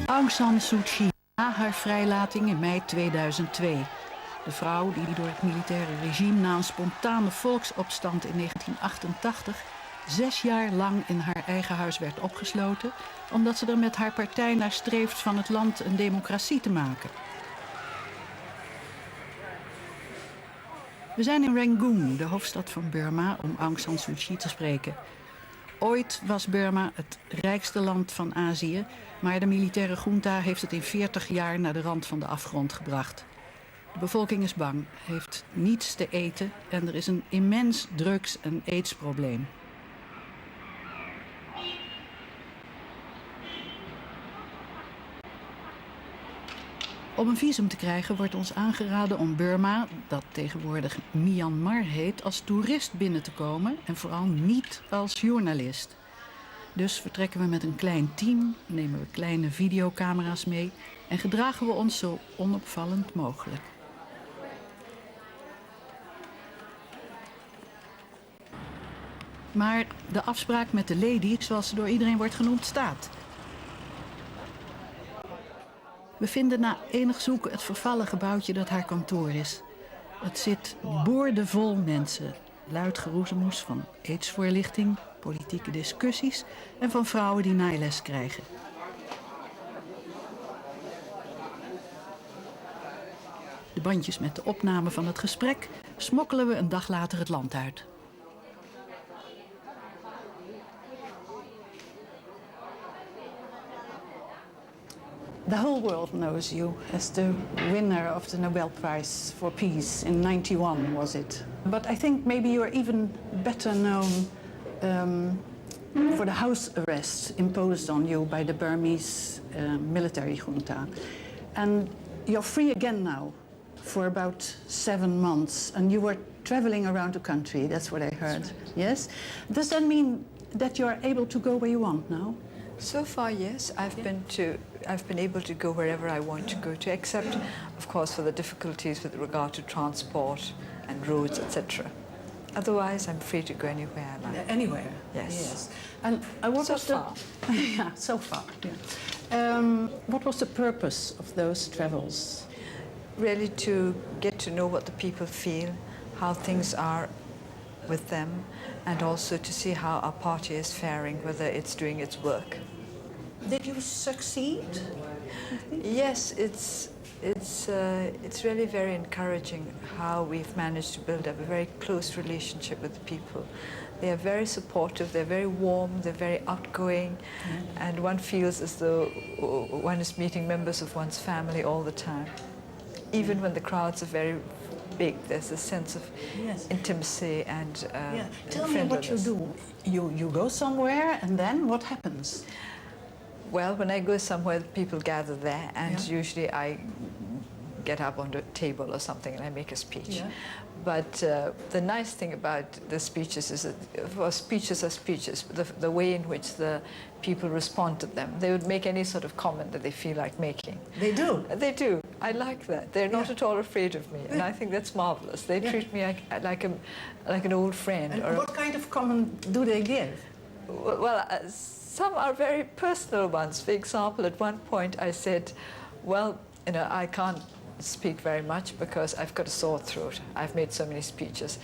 Aung San Suu Kyi na haar vrijlating in mei 2002. De vrouw die door het militaire regime na een spontane volksopstand in 1988 6 jaar lang in haar eigen huis werd opgesloten, omdat ze er met haar partij naar streeft van het land een democratie te maken. We zijn in Rangoon, de hoofdstad van Burma, om Aung San Suu Kyi te spreken. Ooit was Burma het rijkste land van Azië, maar de militaire junta heeft het in 40 jaar naar de rand van de afgrond gebracht. De bevolking is bang, heeft niets te eten en er is een immens drugs- en aidsprobleem. Om een visum te krijgen wordt ons aangeraden om Burma, dat tegenwoordig Myanmar heet, als toerist binnen te komen en vooral niet als journalist. Dus vertrekken we met een klein team, nemen we kleine videocamera's mee en gedragen we ons zo onopvallend mogelijk. Maar de afspraak met de lady, zoals ze door iedereen wordt genoemd, staat. We vinden na enig zoeken het vervallen gebouwtje dat haar kantoor is. Het zit boordevol mensen. Luid geroezemoes van aidsvoorlichting, politieke discussies en van vrouwen die naailes krijgen. De bandjes met de opname van het gesprek smokkelen we een dag later het land uit. The whole world knows you as the winner of the Nobel Prize for Peace in '91, was it? But I think maybe you're even better known for the house arrest imposed on you by the Burmese military junta. And you're free again now for about 7 months, and you were traveling around the country, that's what I heard. That's right. Yes? Does that mean that you're able to go where you want now? So far, yes. I've been able to go wherever I want to go to, except, of course, for the difficulties with regard to transport and roads, etc. Otherwise, I'm free to go anywhere I like. Anywhere? Yes. And what so was far. Yeah, so far. Yeah. What was the purpose of those travels? Really to get to know what the people feel, how things are with them, and also to see how our party is faring, whether it's doing its work. Did you succeed? Yes, it's really very encouraging how we've managed to build up a very close relationship with the people. They are very supportive, they're very warm, they're very outgoing, and one feels as though one is meeting members of one's family all the time. Even when the crowds are very big, there's a sense of intimacy and Tell me what you do. You go somewhere, and then what happens? Well, when I go somewhere, people gather there, and usually I get up on the table or something and I make a speech. Yeah. But the nice thing about the speeches is that, well, speeches are speeches, the way in which the people respond to them. They would make any sort of comment that they feel like making. They do? They do. I like that. They're not at all afraid of me, and I think that's marvelous. They treat me like an old friend. And what kind of comment do they give? Well, some are very personal ones. For example, at one point I said, well, you know, I can't speak very much because I've got a sore throat. I've made so many speeches.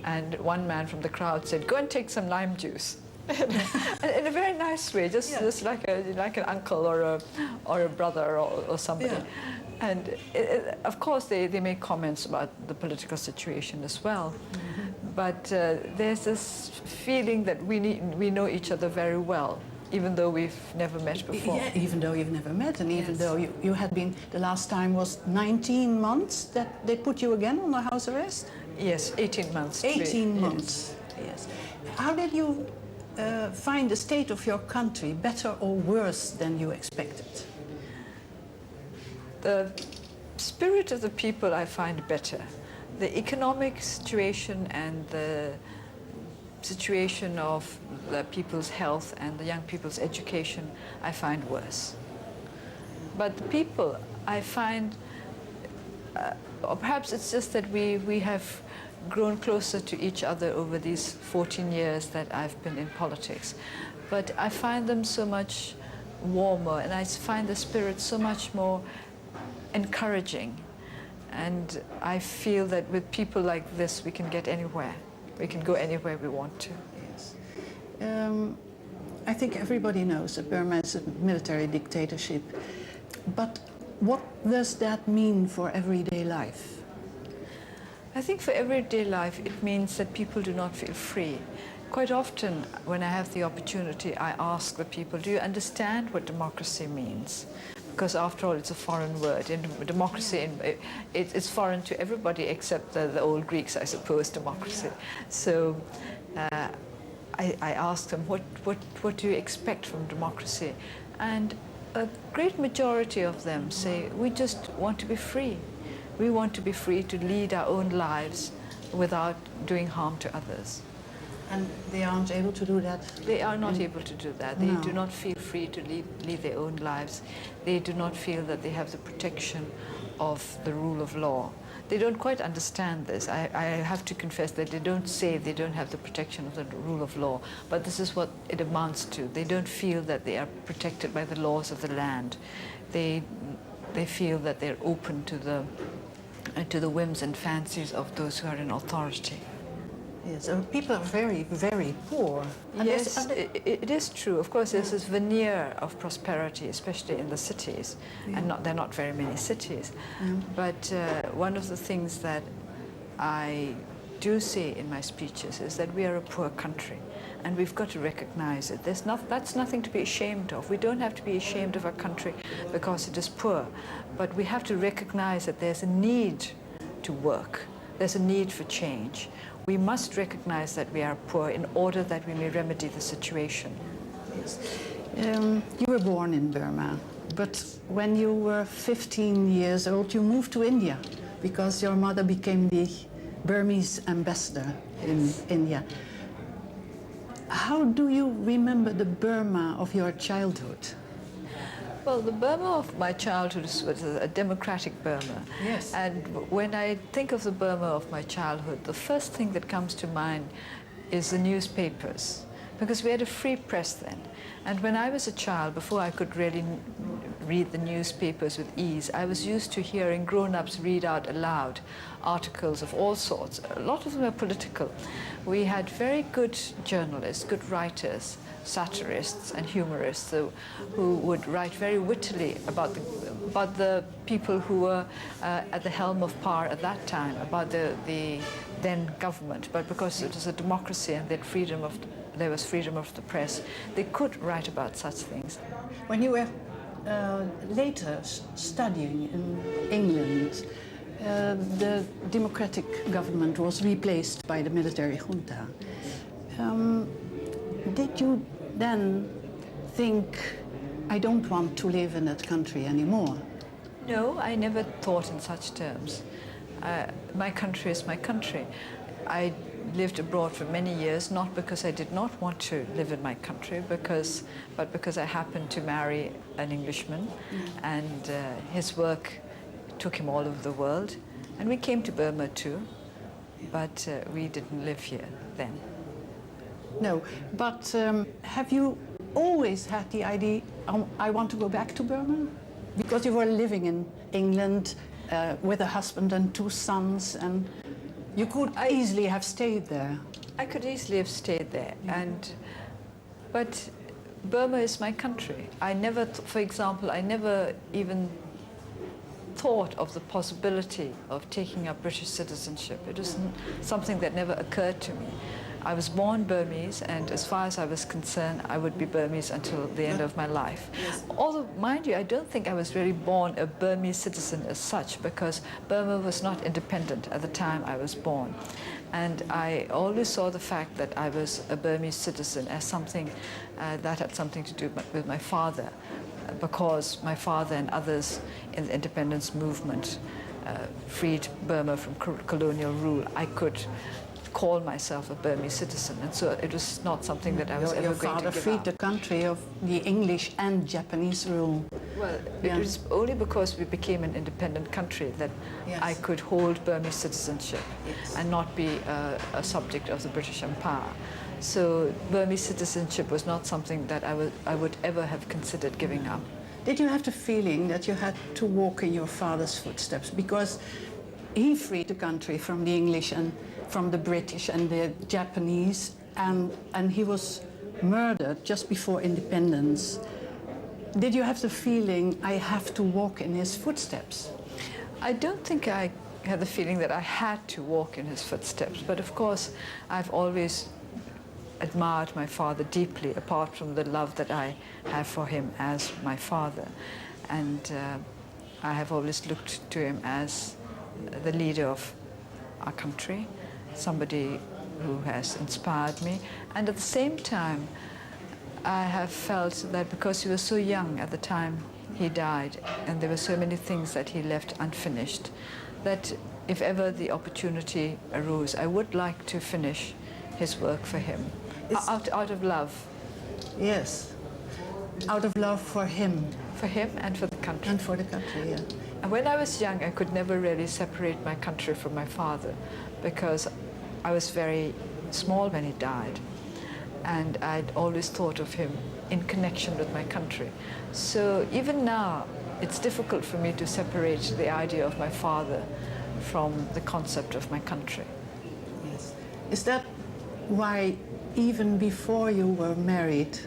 And one man from the crowd said, go and take some lime juice. In a very nice way, just like an uncle or a brother or somebody. Yeah. And of course they make comments about the political situation as well. But there's this feeling that we know each other very well, even though we've never met before. Yeah, even though you've never met, and even though you had been, the last time was 19 months that they put you again on the house arrest? Yes, 18 months. 18 months, yes. How did you find the state of your country better or worse than you expected? The spirit of the people I find better. The economic situation and the situation of the people's health and the young people's education I find worse. But the people I find, or perhaps it's just that we have grown closer to each other over these 14 years that I've been in politics. But I find them so much warmer, and I find the spirit so much more encouraging. And I feel that with people like this, we can get anywhere. We can go anywhere we want to. Yes. I think everybody knows that Burma is a military dictatorship. But what does that mean for everyday life? I think for everyday life, it means that people do not feel free. Quite often, when I have the opportunity, I ask the people, do you understand what democracy means? Because after all, it's a foreign word. And democracy, it's foreign to everybody except the old Greeks, I suppose, democracy. So I ask them, what do you expect from democracy? And a great majority of them say, we just want to be free. We want to be free to lead our own lives without doing harm to others. And they aren't able to do that? They are not able to do that. They No. do not feel free to lead their own lives. They do not feel that they have the protection of the rule of law. They don't quite understand this. I have to confess that they don't say they don't have the protection of the rule of law, but this is what it amounts to. They don't feel that they are protected by the laws of the land. They feel that they're open to the whims and fancies of those who are in authority. Yes, people are very, very poor. And Yes, it is true. Of course, there's this veneer of prosperity, especially in the cities, and there are not very many cities. But one of the things that I do say in my speeches is that we are a poor country, and we've got to recognize it. That's nothing to be ashamed of. We don't have to be ashamed of our country because it is poor, but we have to recognize that there's a need to work. There's a need for change. We must recognize that we are poor in order that we may remedy the situation. Yes. You were born in Burma, but when you were 15 years old, you moved to India because your mother became the Burmese ambassador in India. How do you remember the Burma of your childhood? Well, the Burma of my childhood was a democratic Burma. Yes. And when I think of the Burma of my childhood, the first thing that comes to mind is the newspapers, because we had a free press then. And when I was a child, before I could really read the newspapers with ease, I was used to hearing grown-ups read out aloud articles of all sorts. A lot of them were political. We had very good journalists, good writers, satirists and humorists who would write very wittily about the people who were at the helm of power at that time, about the then government. But because it was a democracy and there was freedom of the press, they could write about such things. When you were later studying in England, the democratic government was replaced by the military junta. Did you then think, I don't want to live in that country anymore? No, I never thought in such terms. My country is my country. I lived abroad for many years, not because I did not want to live in my country, but because I happened to marry an Englishman, and his work took him all over the world. And we came to Burma too, but we didn't live here then. No, but have you always had the idea, I want to go back to Burma? Because you were living in England with a husband and 2 sons, and you could easily have stayed there. I could easily have stayed there, but Burma is my country. I never, for example, I never even thought of the possibility of taking up British citizenship. It was something that never occurred to me. I was born Burmese, and as far as I was concerned, I would be Burmese until the end of my life. Yes. Although, mind you, I don't think I was really born a Burmese citizen as such, because Burma was not independent at the time I was born. And I always saw the fact that I was a Burmese citizen as something that had something to do with my father, because my father and others in the independence movement freed Burma from colonial rule. I could call myself a Burmese citizen, and so it was not something that I was ever going to give up. Your father freed the country of the English and Japanese rule. Well, it was only because we became an independent country that I could hold Burmese citizenship and not be a subject of the British Empire. So Burmese citizenship was not something that I would ever have considered giving up. Did you have the feeling that you had to walk in your father's footsteps? Because he freed the country from the English and from the British and the Japanese, and he was murdered just before independence. Did you have the feeling, I have to walk in his footsteps? I don't think I had the feeling that I had to walk in his footsteps, but of course I've always admired my father deeply, apart from the love that I have for him as my father. And I have always looked to him as the leader of our country, somebody who has inspired me. And at the same time, I have felt that because he was so young at the time he died, and there were so many things that he left unfinished, that if ever the opportunity arose, I would like to finish his work for him, out of love. Yes, out of love for him. For him and for the country. And for the country, yeah. And when I was young, I could never really separate my country from my father, because I was very small when he died, and I'd always thought of him in connection with my country. So even now, it's difficult for me to separate the idea of my father from the concept of my country. Yes. Is that why, even before you were married,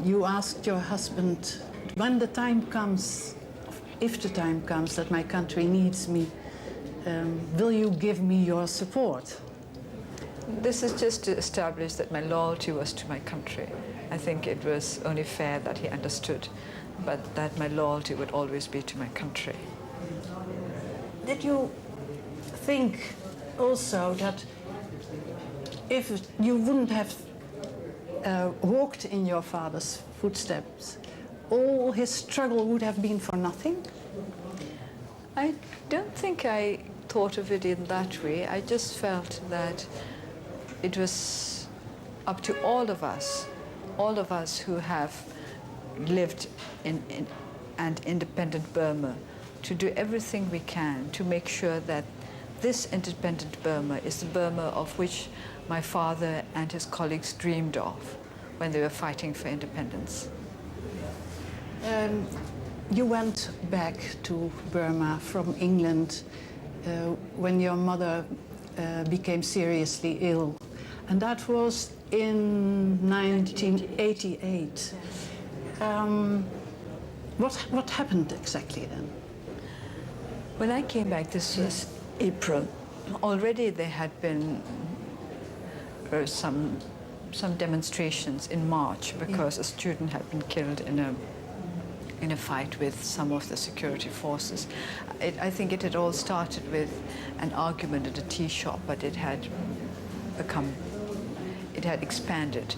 you asked your husband, when the time comes, if the time comes that my country needs me, will you give me your support? This is just to establish that my loyalty was to my country. I think it was only fair that he understood, but that my loyalty would always be to my country. Did you think also that if you wouldn't have walked in your father's footsteps, all his struggle would have been for nothing? I don't think I thought of it in that way. I just felt that it was up to all of us who have lived in an independent Burma, to do everything we can to make sure that this independent Burma is the Burma of which my father and his colleagues dreamed of when they were fighting for independence. You went back to Burma from England when your mother became seriously ill, and that was in 1988. What happened exactly then? When I came back, this was April. Already there had been some demonstrations in March because a student had been killed in a fight with some of the security forces. I think it had all started with an argument at a tea shop, but it had expanded,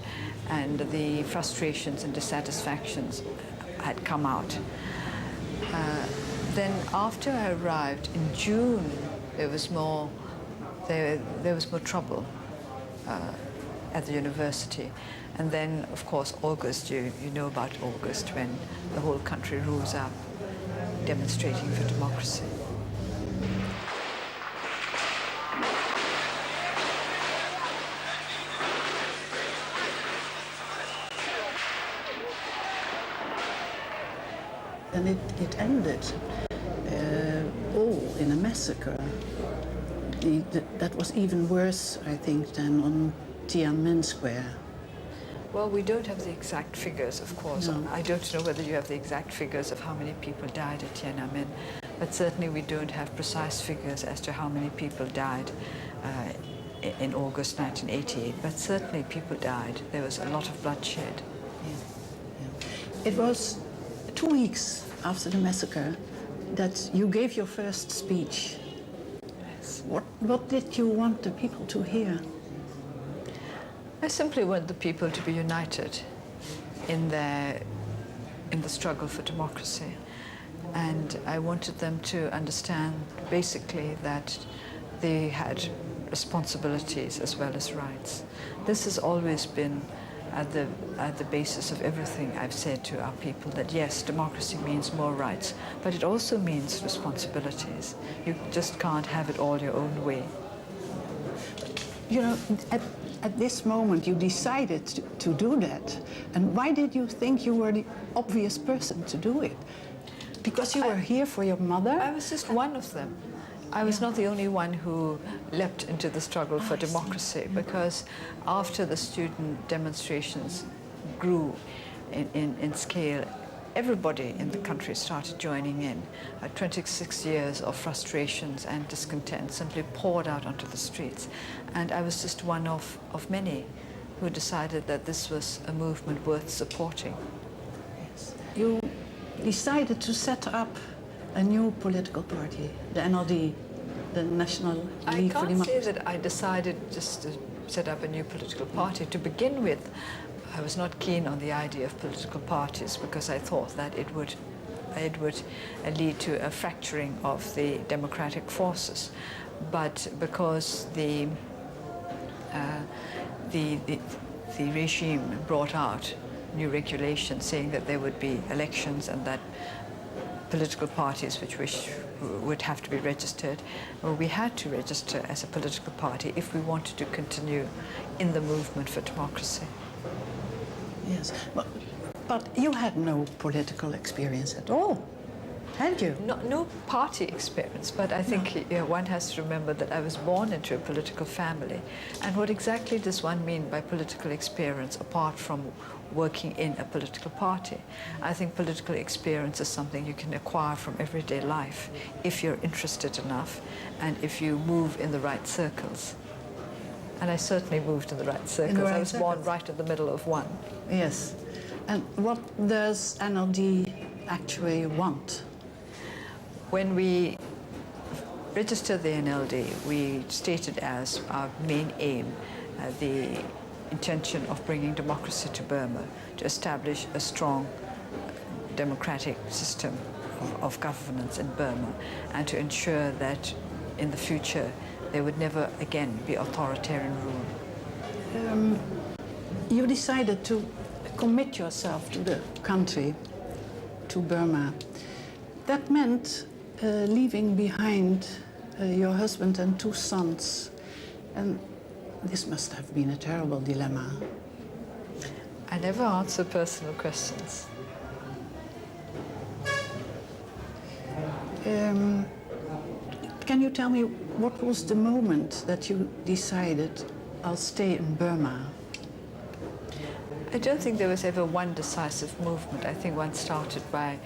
and the frustrations and dissatisfactions had come out. Then after I arrived in June, there was more trouble at the university. And then, of course, August, you know about August, when the whole country rose up demonstrating for democracy. And it ended all in a massacre. That was even worse, I think, than on Tiananmen Square. Well, we don't have the exact figures, of course. No. I don't know whether you have the exact figures of how many people died at Tiananmen, but certainly we don't have precise figures as to how many people died in August 1988, but certainly people died. There was a lot of bloodshed. It was 2 weeks after the massacre that you gave your first speech. Yes. What did you want the people to hear? I simply want the people to be united in the struggle for democracy. And I wanted them to understand basically that they had responsibilities as well as rights. This has always been at the basis of everything I've said to our people, that yes, democracy means more rights, but it also means responsibilities. You just can't have it all your own way. You know, at this moment you decided to do that? And why did you think you were the obvious person to do it? Because you were here for your mother? I was just one of them. I was not the only one who leapt into the struggle for democracy, because after the student demonstrations grew in scale, everybody in the country started joining in. 26 years of frustrations and discontent simply poured out onto the streets. And I was just one of many who decided that this was a movement worth supporting. Yes. You decided to set up a new political party, the NLD, the National League for I can't Democracy. say that I decided just to set up a new political party. To begin with, I was not keen on the idea of political parties because I thought that it would lead to a fracturing of the democratic forces. But because the regime brought out new regulations saying that there would be elections and that political parties would have to be registered, well, we had to register as a political party if we wanted to continue in the movement for democracy. Yes, but you had no political experience at all, had you? No party experience, but I think one has to remember that I was born into a political family. And what exactly does one mean by political experience apart from working in a political party? I think political experience is something you can acquire from everyday life if you're interested enough and if you move in the right circles. And I certainly moved in the right circles. I was born right in the middle of one. Yes. And what does NLD actually want? When we registered the NLD, we stated as our main aim the intention of bringing democracy to Burma, to establish a strong democratic system of governance in Burma, and to ensure that in the future there would never again be authoritarian rule. You decided to commit yourself to the country, to Burma. That meant leaving behind your husband and 2 sons. And this must have been a terrible dilemma. I never answer personal questions. Can you tell me what was the moment that you decided, I'll stay in Burma? I don't think there was ever one decisive movement. I think one started by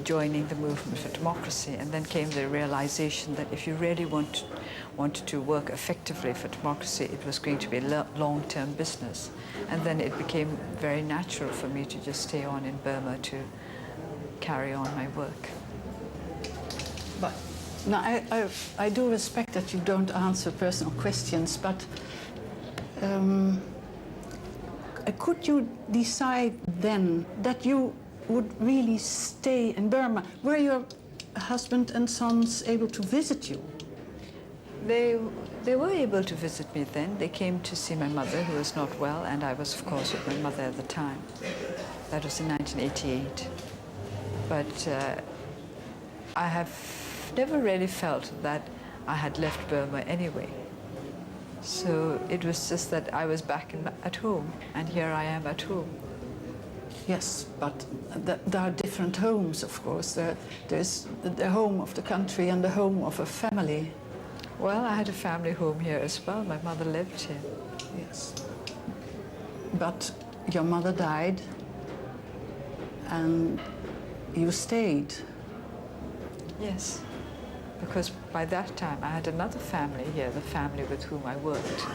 joining the movement for democracy, and then came the realization that if you really wanted to work effectively for democracy, it was going to be a long-term business. And then it became very natural for me to just stay on in Burma to carry on my work. But now, I do respect that you don't answer personal questions, but could you decide then that you would really stay in Burma? Were your husband and sons able to visit you? They were able to visit me then. They came to see my mother, who was not well, and I was, of course, with my mother at the time. That was in 1988. But I have never really felt that I had left Burma anyway. So it was just that I was back at home, and here I am at home. Yes, but there are different homes, of course. There's the home of the country and the home of a family. Well, I had a family home here as well. My mother lived here. Yes. But your mother died, and you stayed. Yes, because by that time I had another family here, the family with whom I worked,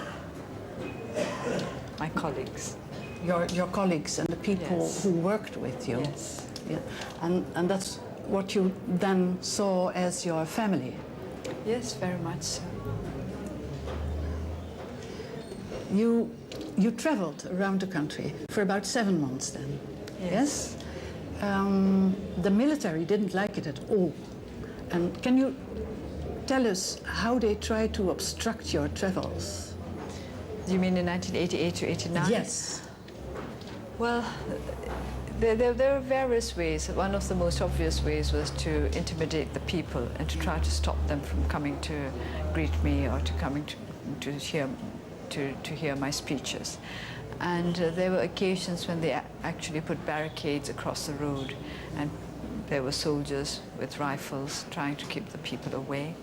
my colleagues. Your colleagues and the people Yes. who worked with you. Yes. Yeah. And that's what you then saw as your family. Yes, very much so. You traveled around the country for about 7 months then. Yes. The military didn't like it at all. And can you tell us how they tried to obstruct your travels? You mean in 1988 to 89? Yes. Well, there are various ways. One of the most obvious ways was to intimidate the people and to try to stop them from coming to greet me or to coming to hear to hear my speeches. And there were occasions when they actually put barricades across the road, and there were soldiers with rifles trying to keep the people away.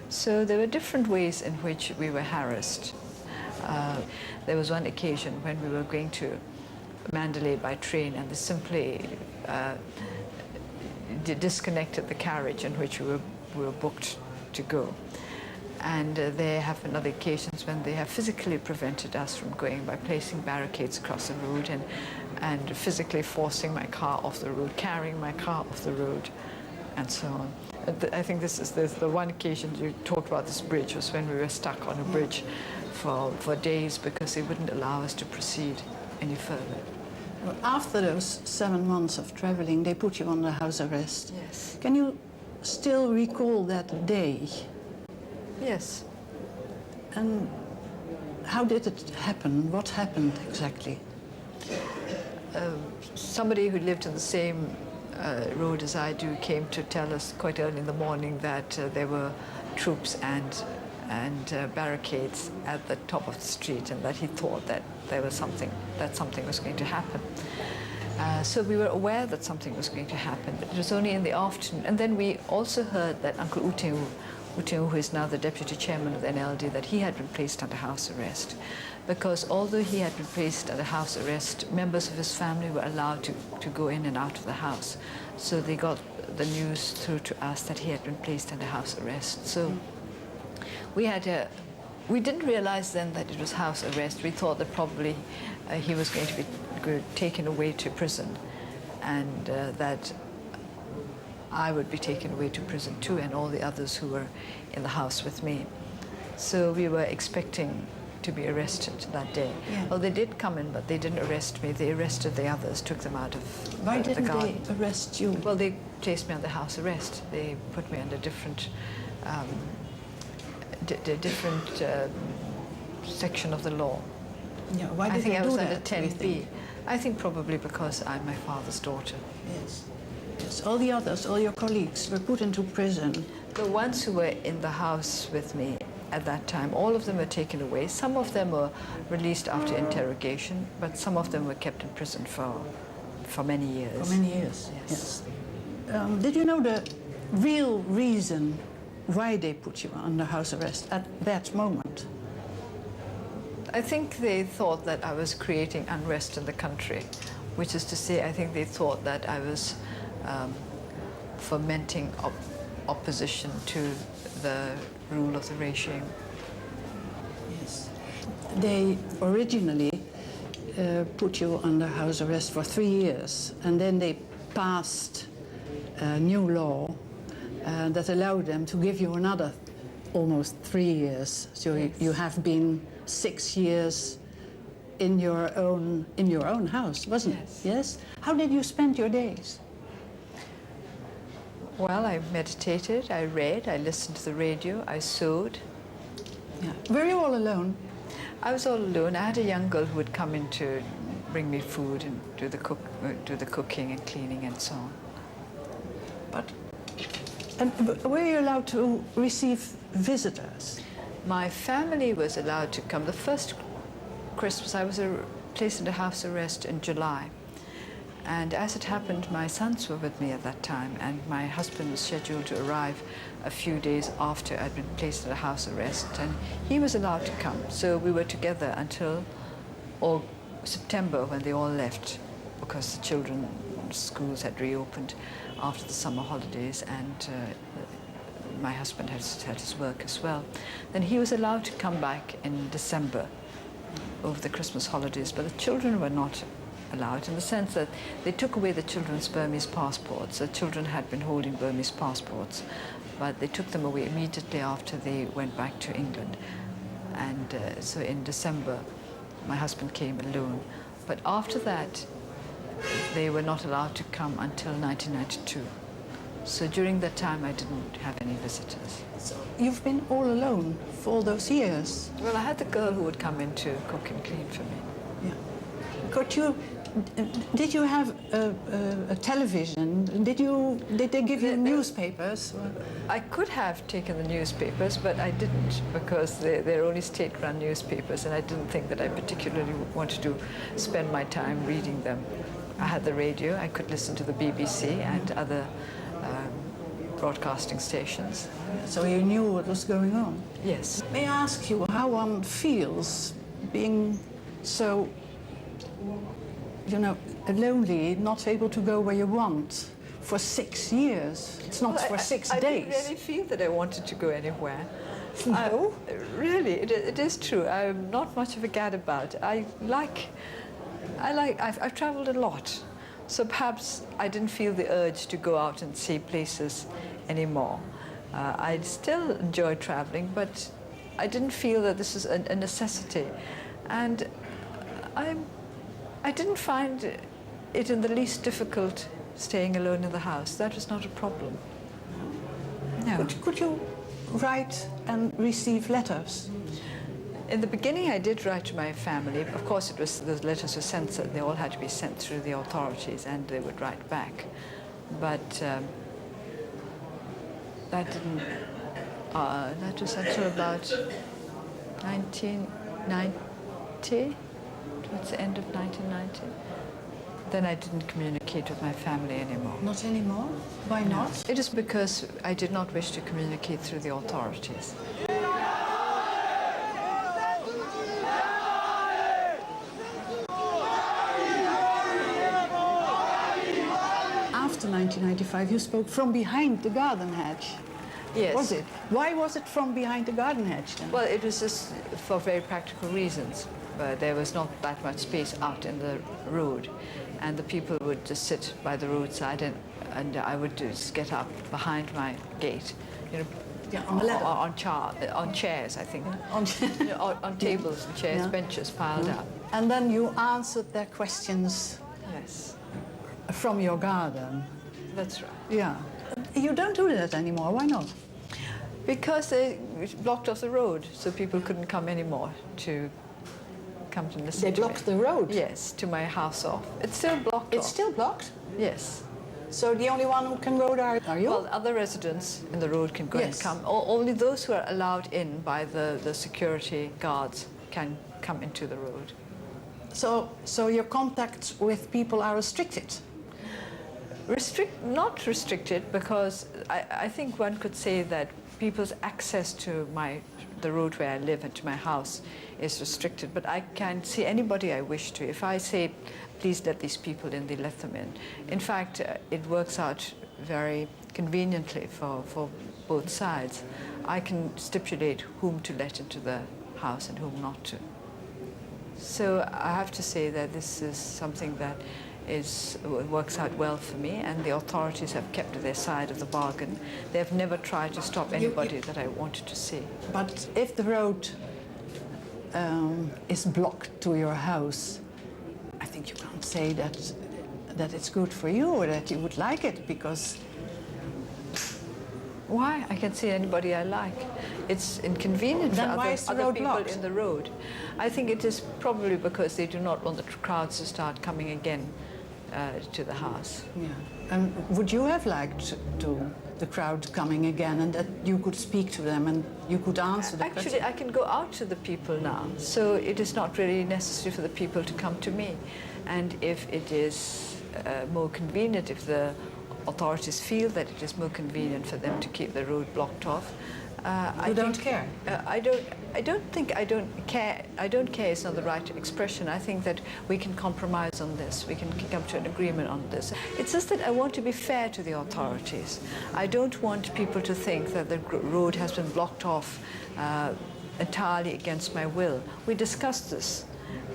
So there were different ways in which we were harassed. There was one occasion when we were going to Mandalay by train, and they simply disconnected the carriage in which we were booked to go. And there have been other occasions when they have physically prevented us from going by placing barricades across the road and physically forcing my car off the road, carrying my car off the road, and so on. I think this is the one occasion you talked about, this bridge, was when we were stuck on a bridge for days because they wouldn't allow us to proceed any further. Well, after those 7 months of traveling, they put you under house arrest. Yes. Can you still recall that day? Yes. And how did it happen? What happened exactly? Somebody who lived in the same road as I do came to tell us quite early in the morning that there were troops and barricades at the top of the street, and that he thought that there was something was going to happen. So we were aware that something was going to happen, but it was only in the afternoon. And then we also heard that Uncle Uteu, who is now the deputy chairman of the NLD, that he had been placed under house arrest. Because although he had been placed under house arrest, members of his family were allowed to go in and out of the house. So they got the news through to us that he had been placed under house arrest. So we didn't realize then that it was house arrest. We thought that probably he was going to be taken away to prison, and that I would be taken away to prison too, and all the others who were in the house with me. So we were expecting to be arrested that day. Yeah. Well, they did come in, but they didn't arrest me. They arrested the others, took them out of Why the didn't garden. they arrest you? Well, they placed me under house arrest. They put me under different section of the law. Yeah, why did I think they I do was that? under do you 10B. think? I think probably because I'm my father's daughter. Yes. Yes. All the others, all your colleagues, were put into prison. The ones who were in the house with me at that time, all of them were taken away. Some of them were released after interrogation, but some of them were kept in prison for many years. For many years. Yes. Did you know the real reason why they put you under house arrest at that moment? I think they thought that I was creating unrest in the country, which is to say, I think they thought that I was fomenting opposition to the rule of the regime. Yes. They originally put you under house arrest for 3 years, and then they passed a new law that allowed them to give you another almost 3 years. So Yes. you have been 6 years in your own house, wasn't Yes. it? Yes. How did you spend your days? Well, I meditated, I read, I listened to the radio, I sewed. Yeah. Were you all alone? I was all alone. I had a young girl who would come in to bring me food and do the cooking and cleaning and so on. And were you allowed to receive visitors? My family was allowed to come. The first Christmas, I was placed under house arrest in July. And as it happened, my sons were with me at that time, and my husband was scheduled to arrive a few days after I'd been placed under house arrest, and he was allowed to come. So we were together until September, when they all left, because the children's schools had reopened after the summer holidays, and my husband had his work as well. Then he was allowed to come back in December over the Christmas holidays, but the children were not allowed, in the sense that they took away the children's Burmese passports. The children had been holding Burmese passports, but they took them away immediately after they went back to England. And so in December, my husband came alone. But after that, they were not allowed to come until 1992. So during that time, I didn't have any visitors. So you've been all alone for all those years? Well, I had the girl who would come in to cook and clean for me. Yeah. Did you have a television? Did they give you newspapers? I could have taken the newspapers, but I didn't, because they're only state-run newspapers, and I didn't think that I particularly wanted to spend my time reading them. I had the radio. I could listen to the BBC and other broadcasting stations. So you knew what was going on? Yes. May I ask you how one feels being so, you know, lonely, not able to go where you want for 6 years? It's not for 6 days. I didn't really feel that I wanted to go anywhere. No? Really, it is true. I'm not much of a gadabout. I've traveled a lot, so perhaps I didn't feel the urge to go out and see places anymore. I still enjoy traveling, but I didn't feel that this is a necessity. And I didn't find it in the least difficult staying alone in the house. That was not a problem. No. Could you write and receive letters? In the beginning, I did write to my family. Of course, the letters were censored. They all had to be sent through the authorities, and they would write back. But that didn't. That was until about 1990, towards the end of 1990. Then I didn't communicate with my family anymore. Not anymore? Why not? It is because I did not wish to communicate through the authorities. After 1995, you spoke from behind the garden hedge. Yes. Was it? Why was it from behind the garden hedge then? Well, it was just for very practical reasons. There was not that much space out in the road, and the people would just sit by the roadside, and I would just get up behind my gate, you know, Yeah, on the ladder. on chairs, I think, On- you know, on tables and chairs, Yeah. benches piled up. And then you answered their questions Yes, from your garden. that's right. Yeah. You don't do that anymore. Why not? Because they blocked off the road, so people couldn't come anymore to come to listen They to me. blocked the road? Yes, to my house off. It's still blocked It's off. still blocked? Yes. So the only one who can go there are you? Well, other residents in the road can go Yes. and come. Only those who are allowed in by the security guards can come into the road. So your contacts with people are restricted? Not restricted, because I think one could say that people's access to the road where I live and to my house is restricted, but I can see anybody I wish to. If I say, please let these people in, they let them in. In fact, it works out very conveniently for both sides. I can stipulate whom to let into the house and whom not to. So I have to say that this is something that works out well for me, and the authorities have kept to their side of the bargain. They have never tried to stop anybody that I wanted to see. But if the road is blocked to your house, I think you can't say that it's good for you or that you would like it, because... Why? I can see anybody I like. It's inconvenient Then for why is the other road people blocked? in the road. I think it is probably because they do not want the crowds to start coming again to the house. Yeah. And would you have liked the crowd coming again, and that you could speak to them and you could answer the Actually, question? I can go out to the people now, so it is not really necessary for the people to come to me. And if it is more convenient, if the authorities feel that it is more convenient for them to keep the road blocked off, You don't care? I don't care. I don't care is not the right expression. I think that we can compromise on this. We can come to an agreement on this. It's just that I want to be fair to the authorities. I don't want people to think that the road has been blocked off entirely against my will. We discussed this,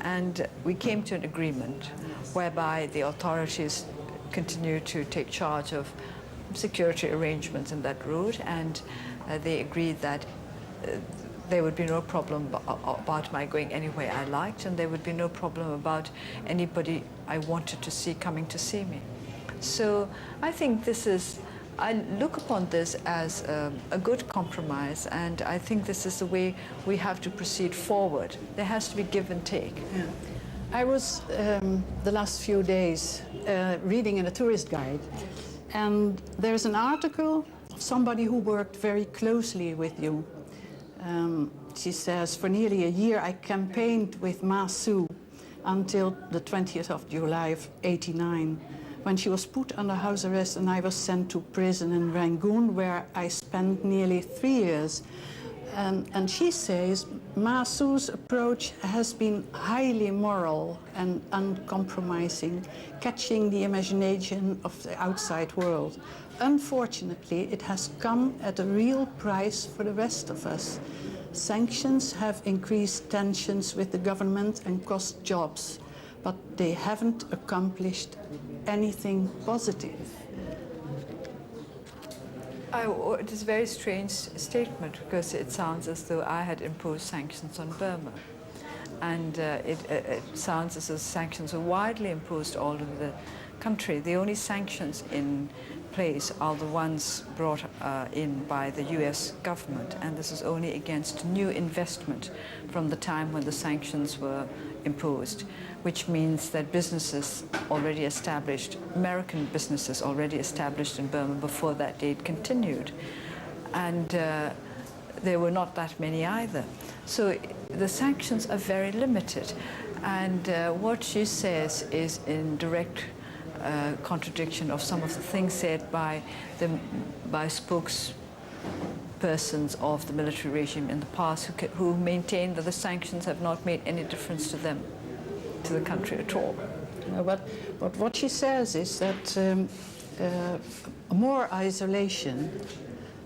and we came to an agreement whereby the authorities continue to take charge of security arrangements in that road, and they agreed that there would be no problem about my going anywhere I liked, and there would be no problem about anybody I wanted to see coming to see me. So I think I look upon this as a good compromise, and I think this is the way we have to proceed forward. There has to be give and take. Yeah. I was the last few days reading in a tourist guide, and there's an article of somebody who worked very closely with you. She says, for nearly a year I campaigned with Ma Su until the 20th of July of '89, when she was put under house arrest and I was sent to prison in Rangoon, where I spent nearly 3 years. And she says Ma Su's approach has been highly moral and uncompromising, catching the imagination of the outside world. Unfortunately, it has come at a real price for the rest of us. Sanctions have increased tensions with the government and cost jobs, but they haven't accomplished anything positive. It is a very strange statement, because it sounds as though I had imposed sanctions on Burma. And it sounds as though sanctions were widely imposed all over the country. The only sanctions in place are the ones brought in by the US government, and this is only against new investment from the time when the sanctions were imposed, which means that businesses already established, American businesses already established in Burma before that date continued. And there were not that many either. So the sanctions are very limited. And what she says is in direct contradiction of some of the things said by spokespersons of the military regime in the past, who maintain that the sanctions have not made any difference to them, to the country at all. But what she says is that more isolation,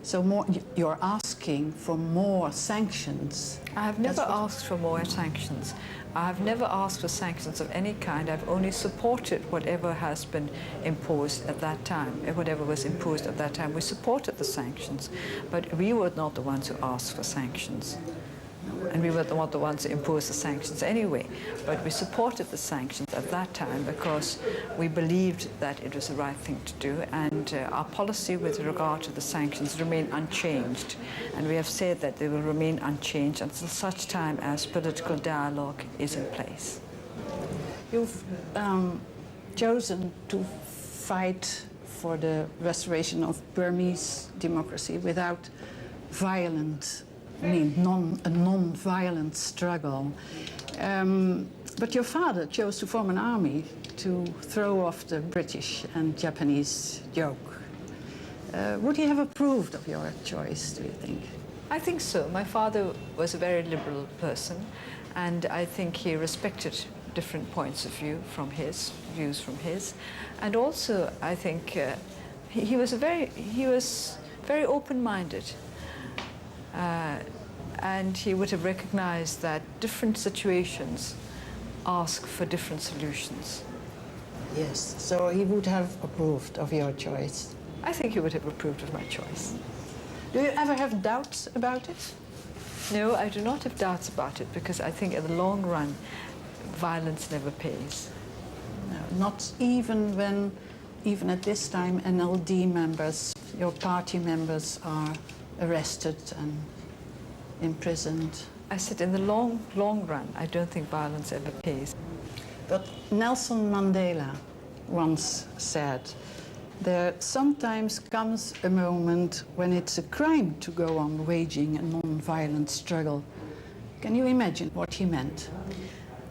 so more, you're asking for more sanctions. I have never asked for more sanctions. I have never asked for sanctions of any kind. I've only supported whatever has been imposed at that time, whatever was imposed at that time. We supported the sanctions, but we were not the ones who asked for sanctions. And we were not the ones who imposed the sanctions anyway. But we supported the sanctions at that time because we believed that it was the right thing to do. And our policy with regard to the sanctions remained unchanged. And we have said that they will remain unchanged until such time as political dialogue is in place. You've chosen to fight for the restoration of Burmese democracy without violent a non-violent struggle. But your father chose to form an army to throw off the British and Japanese yoke. Would he have approved of your choice, do you think? I think so. My father was a very liberal person, and I think he respected different points of view from his, views from his. And also, I think he was very open-minded. And he would have recognized that different situations ask for different solutions. Yes, so he would have approved of your choice. I think he would have approved of my choice. Do you ever have doubts about it? No, I do not have doubts about it, because I think in the long run, violence never pays. No, not even when, even at this time, NLD members, your party members, are arrested and imprisoned. I said in the long run, I don't think violence ever pays. But Nelson Mandela once said, there sometimes comes a moment when it's a crime to go on waging a non-violent struggle. Can you imagine what he meant?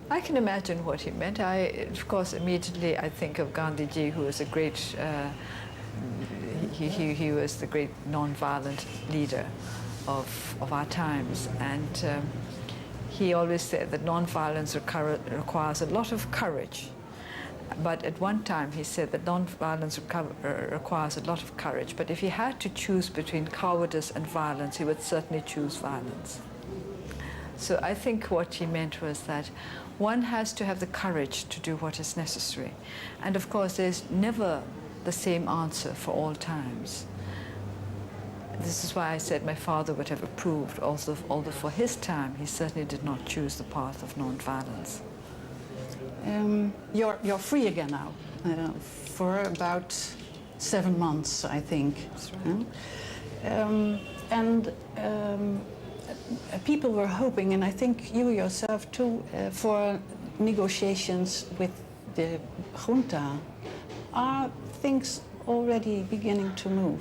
I can imagine what he meant. Of course, immediately I think of Gandhiji, who was a great, he was the great non-violent leader of our times, and he always said that non-violence requires a lot of courage. But at one time he said that non-violence requires a lot of courage, but if he had to choose between cowardice and violence, he would certainly choose violence. So I think what he meant was that one has to have the courage to do what is necessary. And of course, there's never the same answer for all times. This is why I said my father would have approved, although for his time he certainly did not choose the path of non-violence. You're free again now, for about 7 months, I think. That's right. People were hoping, and I think you yourself too, for negotiations with the junta, are things already beginning to move?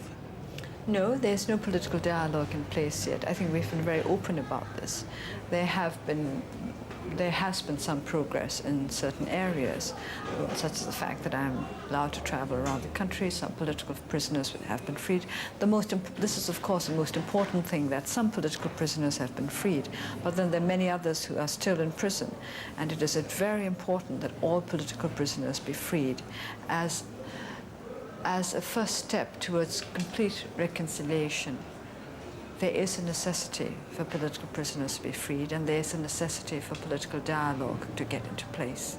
No, there's no political dialogue in place yet. I think we've been very open about this. There has been some progress in certain areas, such as the fact that I'm allowed to travel around the country. Some political prisoners have been freed. This is, of course, the most important thing, that some political prisoners have been freed, but then there are many others who are still in prison. And it is very important that all political prisoners be freed as a first step towards complete reconciliation. There is a necessity for political prisoners to be freed, and there is a necessity for political dialogue to get into place.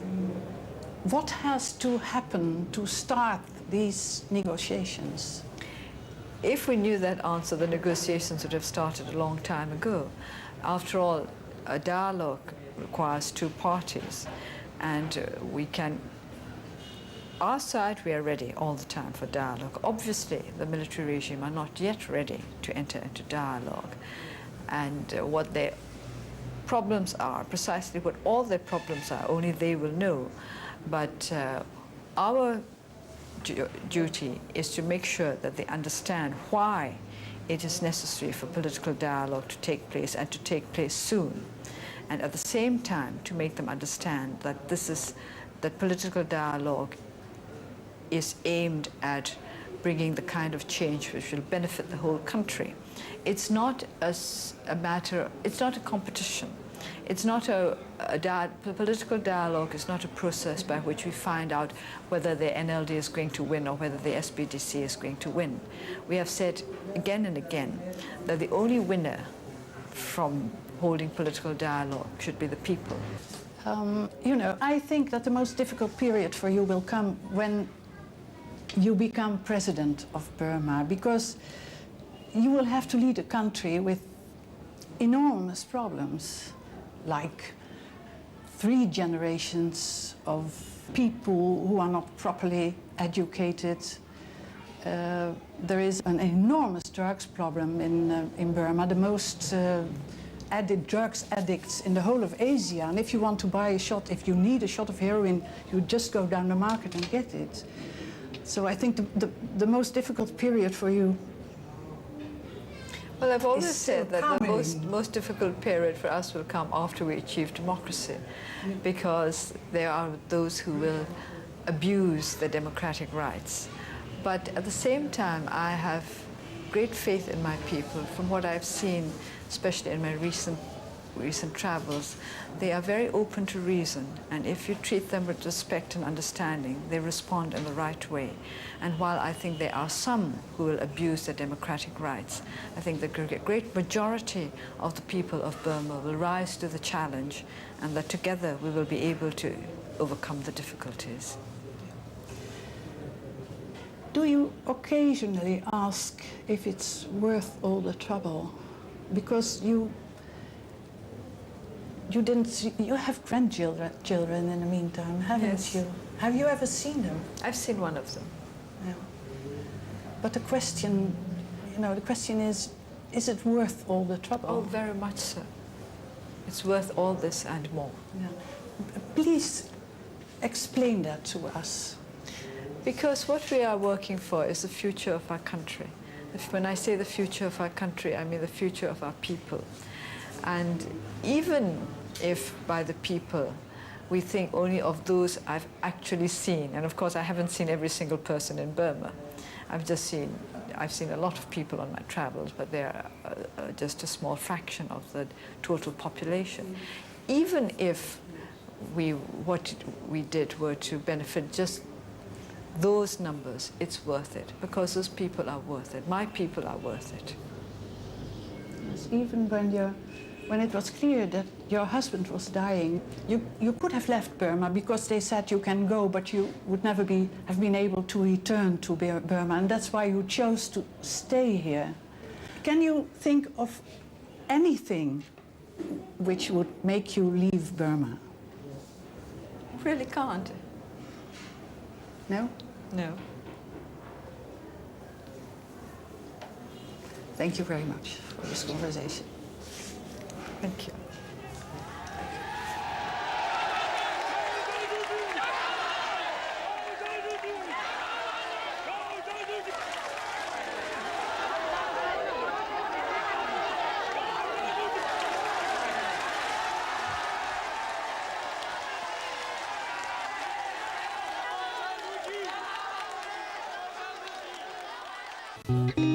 What has to happen to start these negotiations? If we knew that answer, the negotiations would have started a long time ago. After all, a dialogue requires two parties, and our side, we are ready all the time for dialogue. Obviously, the military regime are not yet ready to enter into dialogue. And what their problems are, precisely what all their problems are, only they will know. But our duty is to make sure that they understand why it is necessary for political dialogue to take place, and to take place soon. And at the same time, to make them understand that that political dialogue is aimed at bringing the kind of change which will benefit the whole country. It's not it's not a competition. It's not political dialogue is not a process by which we find out whether the NLD is going to win or whether the SPDC is going to win. We have said again and again that the only winner from holding political dialogue should be the people. I think that the most difficult period for you will come when you become president of Burma, because you will have to lead a country with enormous problems, like 3 generations of people who are not properly educated. There is an enormous drugs problem in Burma, the most drugs addicts in the whole of Asia. And if you want to buy if you need a shot of heroin, you just go down the market and get it. So I think the most difficult period for you. Well, I've always said that the most difficult period for us will come after we achieve democracy, because there are those who will abuse the democratic rights. But at the same time, I have great faith in my people. From what I've seen, especially in my recent travels, they are very open to reason, and if you treat them with respect and understanding, they respond in the right way. And while I think there are some who will abuse their democratic rights, I think the great majority of the people of Burma will rise to the challenge, and that together we will be able to overcome the difficulties. Do you occasionally ask if it's worth all the trouble? Because you have grandchildren in the meantime, haven't you? Have you ever seen them? I've seen one of them. Yeah. But the question is it worth all the trouble? Oh, very much so. It's worth all this and more. Yeah. Please explain that to us. Because what we are working for is the future of our country. When I say the future of our country, I mean the future of our people. And even if by the people we think only of those I've actually seen, and of course I haven't seen every single person in Burma. I've seen a lot of people on my travels, but they're just a small fraction of the total population. Even if what we did were to benefit just those numbers, it's worth it, because those people are worth it. My people are worth it. Yes, even when it was clear that your husband was dying, you could have left Burma because they said you can go, but you would never have been able to return to Burma, and that's why you chose to stay here. Can you think of anything which would make you leave Burma? I really can't. No? No. Thank you very much for this conversation. Thank you. you.